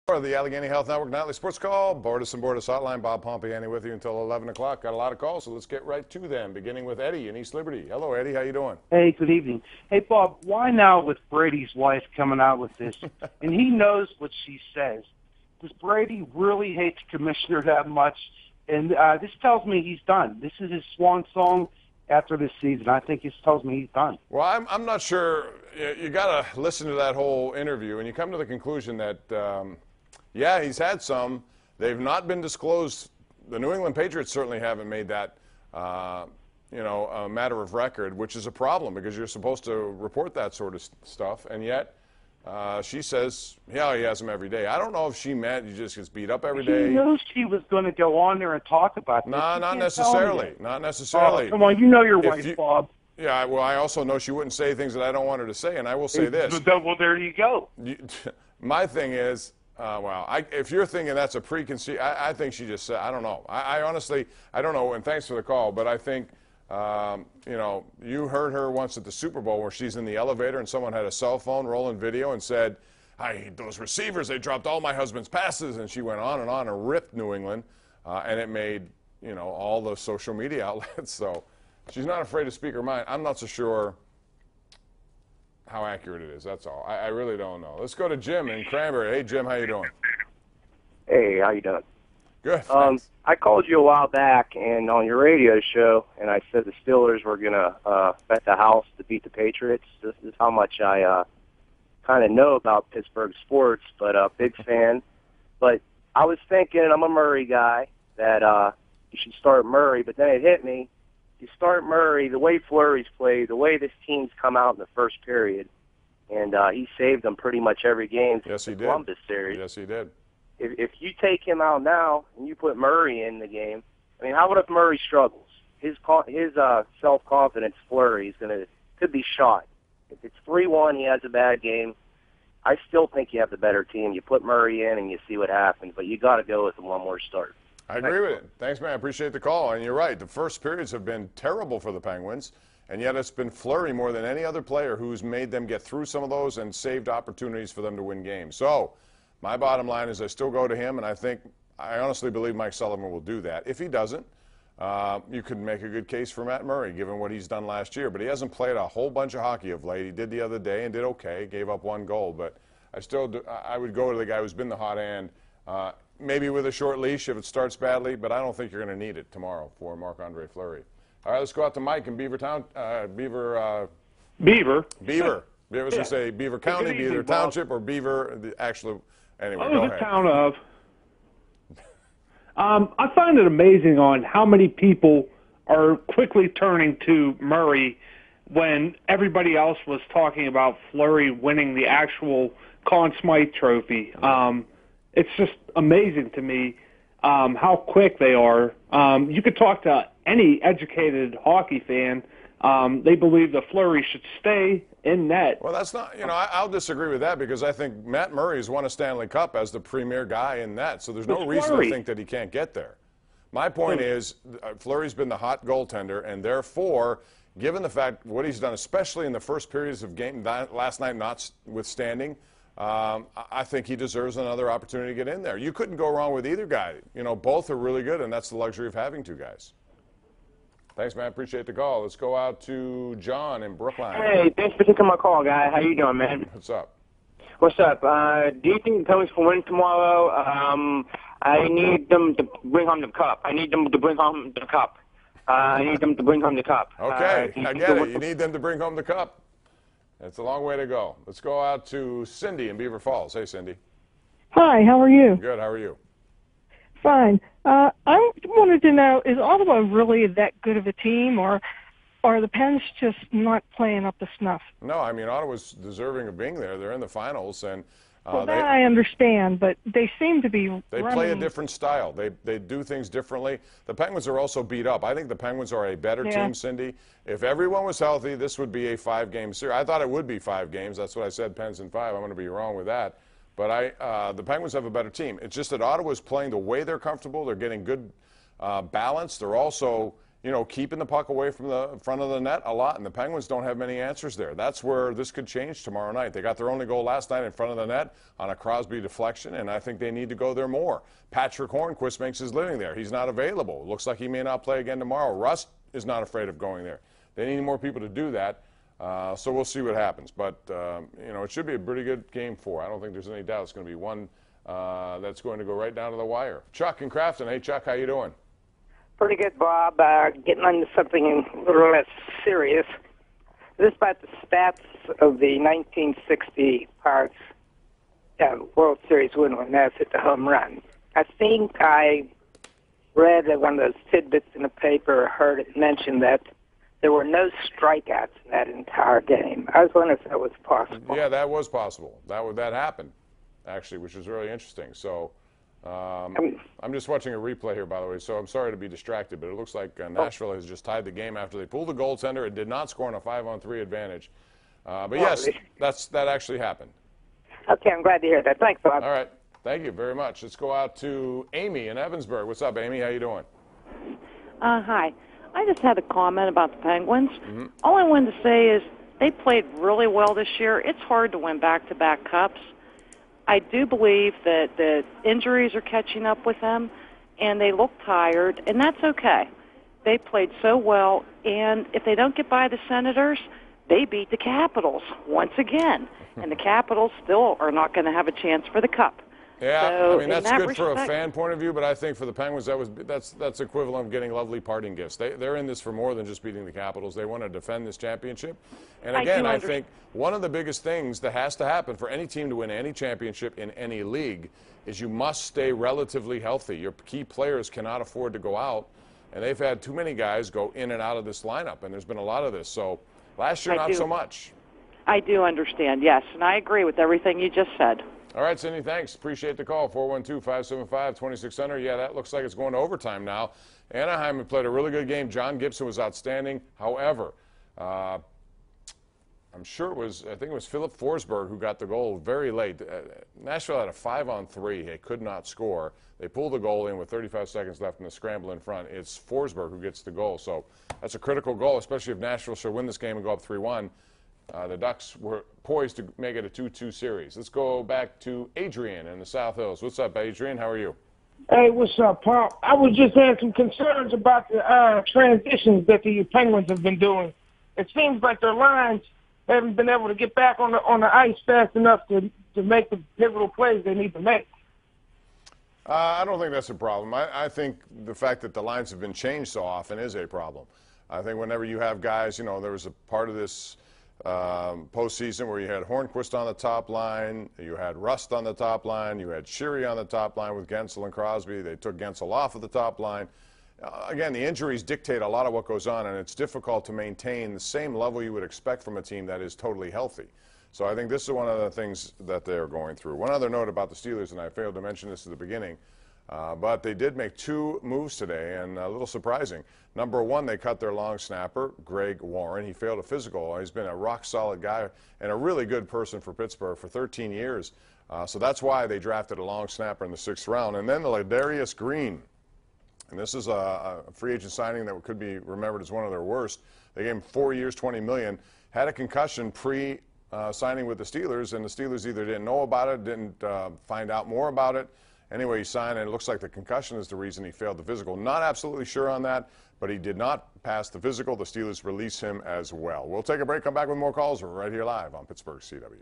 Of the Allegheny Health Network Nightly Sports Call, Bordas and Bordas Hotline. Bob Pompeani with you until 11 o'clock. Got a lot of calls, so let's get right to them, beginning with Eddie in East Liberty. Hello, Eddie. How you doing? Hey, good evening. Hey, Bob, why now with Brady's wife coming out with this? And he knows what she says. Does Brady really hate the commissioner that much? And this tells me he's done. This is his swan song after this season. I think this tells me he's done. Well, I'm not sure. You got to listen to that whole interview, and you come to the conclusion that, yeah, he's had some. They've not been disclosed. The New England Patriots certainly haven't made that, a matter of record, which is a problem because you're supposed to report that sort of stuff. And yet, she says, yeah, he has them every day. I don't know if she meant he just gets beat up every day. She knew she was going to go on there and talk about this. No, not necessarily. Not necessarily. Oh, come on, you know your wife, Bob. Yeah, well, I also know she wouldn't say things that I don't want her to say, and I will say this. Well, there you go. My thing is, if you're thinking that's a preconceived, I think she just said, I don't know. I honestly, I don't know, and thanks for the call, but I think, you heard her once at the Super Bowl where she's in the elevator and someone had a cell phone rolling video and said, those receivers, they dropped all my husband's passes, and she went on and ripped New England, and it made, all the social media outlets, so she's not afraid to speak her mind. I'm not so sure how accurate it is, that's all. I really don't know. Let's go to Jim in Cranberry. Hey, Jim, how you doing? Hey, how you doing? Good. I called you a while back and on your radio show, and I said the Steelers were going to bet the house to beat the Patriots. This is how much I kind of know about Pittsburgh sports, but a big fan. But I was thinking, I'm a Murray guy, that you should start Murray, but then it hit me. You start Murray, the way Fleury's played, the way this team's come out in the first period, and he saved them pretty much every game since the Columbus series. Yes, he did. If you take him out now and you put Murray in the game, I mean, how about if Murray struggles? His self-confidence, Fleury, could be shot. If it's 3-1, he has a bad game. I still think you have the better team. You put Murray in and you see what happens, but you got to go with one more start. I agree with it. Thanks, man. I appreciate the call. And you're right. The first periods have been terrible for the Penguins, and yet it's been Fleury more than any other player who's made them get through some of those and saved opportunities for them to win games. So my bottom line is I still go to him, and I honestly believe Mike Sullivan will do that. If he doesn't, you could make a good case for Matt Murray, given what he's done last year. But he hasn't played a whole bunch of hockey of late. He did the other day and did okay, gave up 1 goal. But I would go to the guy who's been the hot hand, maybe with a short leash if it starts badly, but I don't think you're going to need it tomorrow for Marc-Andre Fleury. All right, let's go out to Mike in Beaver. Beaver. I was going to say Beaver County, Beaver Township, or Beaver, the actual. Anyway, go ahead. The town of. I find it amazing on how many people are quickly turning to Murray when everybody else was talking about Fleury winning the actual Conn Smythe Trophy. It's just amazing to me how quick they are. You could talk to any educated hockey fan. They believe that Fleury should stay in net. Well, that's not, I'll disagree with that because I think Matt Murray has won a Stanley Cup as the premier guy in net, so there's no reason to think that he can't get there. My point is Fleury's been the hot goaltender, and therefore, given the fact what he's done, especially in the first periods of game last night notwithstanding, I think he deserves another opportunity to get in there. You couldn't go wrong with either guy. Both are really good, and that's the luxury of having 2 guys. Thanks, man. Appreciate the call. Let's go out to John in Brookline. Hey, thanks for taking my call, guy. How you doing, man? What's up? What's up? Do you think the Penguins will win tomorrow? I need them to bring home the cup. I need them to bring home the cup. Okay, I get it. You need them to bring home the cup. It's a long way to go. Let's go out to Cindy in Beaver Falls. Hey, Cindy. Hi, how are you? Good, how are you? Fine. I wanted to know, is Ottawa really that good of a team, or are the Pens just not playing up to snuff? No, I mean, Ottawa's deserving of being there. They're in the finals, and that I understand, but they seem to be They play a different style. They do things differently. The Penguins are also beat up. I think the Penguins are a better team, Cindy. If everyone was healthy, this would be a 5-game series. I thought it would be 5 games. That's what I said, Pens in 5. I'm going to be wrong with that. But the Penguins have a better team. It's just that Ottawa's playing the way they're comfortable. They're getting good balance. They're also you know, keeping the puck away from the front of the net a lot, and the Penguins don't have many answers there. That's where this could change tomorrow night. They got their only goal last night in front of the net on a Crosby deflection, and I think they need to go there more. Patrick Hornquist makes his living there. He's not available. Looks like he may not play again tomorrow. Russ is not afraid of going there. They need more people to do that, so we'll see what happens. But, you know, it should be a pretty good game 4. I don't think there's any doubt it's going to be one that's going to go right down to the wire. Chuck in Crafton. Hey, Chuck, how you doing? Pretty good, Bob. Getting on to something a little less serious. This is about the stats of the 1960 Pirates World Series win when Ness hit the home run. I think I read that one of those tidbits in the paper, heard it mentioned that there were no strikeouts in that entire game. I was wondering if that was possible. Yeah, that was possible. That happened, actually, which was really interesting. So I'm just watching a replay here, by the way, so I'm sorry to be distracted, but it looks like Nashville has just tied the game after they pulled the goaltender and did not score on a 5-on-3 advantage. But yes, that actually happened. Okay, I'm glad to hear that. Thanks, Bob. All right. Thank you very much. Let's go out to Amy in Evansburg. What's up, Amy? How you doing? Hi. I just had a comment about the Penguins. All I wanted to say is they played really well this year. It's hard to win back-to-back cups. I do believe that the injuries are catching up with them, and they look tired, and that's okay. They played so well, and if they don't get by the Senators, they beat the Capitals once again, and the Capitals still are not going to have a chance for the cup. Yeah, So, I mean, that's good for a respect, fan point of view, but I think for the Penguins, that's equivalent of getting lovely parting gifts. They're in this for more than just beating the Capitals. They want to defend this championship. And again, I think one of the biggest things that has to happen for any team to win any championship in any league is you must stay relatively healthy. Your key players cannot afford to go out, and they've had too many guys go in and out of this lineup, and there's been a lot of this. So last year, not so much. I do understand, yes, and I agree with everything you just said. All right, Cindy, thanks. Appreciate the call. 412-575-2600. Yeah, that looks like it's going to overtime now. Anaheim had played a really good game. John Gibson was outstanding. However, I'm sure I think it was Philip Forsberg who got the goal very late. Nashville had a 5-on-3. They could not score. They pulled the goal in with 35 seconds left in the scramble in front. It's Forsberg who gets the goal. So that's a critical goal, especially if Nashville should win this game and go up 3-1. The Ducks were poised to make it a 2-2 series. Let's go back to Adrian in the South Hills. What's up, Adrian? How are you? Hey, what's up, Pop? I was just having some concerns about the transitions that the Penguins have been doing. It seems like their lines haven't been able to get back on the ice fast enough to make the pivotal plays they need to make. I don't think that's a problem. I think the fact that the lines have been changed so often is a problem. I think whenever you have guys, you know, there was a part of this postseason where you had Hornquist on the top line, you had Rust on the top line, you had Sheary on the top line with Gensel and Crosby. They took Gensel off of the top line. Again, the injuries dictate a lot of what goes on, and it's difficult to maintain the same level you would expect from a team that is totally healthy. So I think this is one of the things that they're going through. One other note about the Steelers, and I failed to mention this at the beginning, but they did make 2 moves today, and a little surprising. Number 1, they cut their long snapper, Greg Warren. He failed a physical. He's been a rock-solid guy and a really good person for Pittsburgh for 13 years. So that's why they drafted a long snapper in the 6th round. And then the Ladarius Green. And this is a free agent signing that could be remembered as one of their worst. They gave him 4 years, $20 million. Had a concussion signing with the Steelers, and the Steelers either didn't know about it, didn't find out more about it. Anyway, he signed, and it looks like the concussion is the reason he failed the physical. Not absolutely sure on that, but he did not pass the physical. The Steelers release him as well. We'll take a break, come back with more calls. We're right here live on Pittsburgh CW.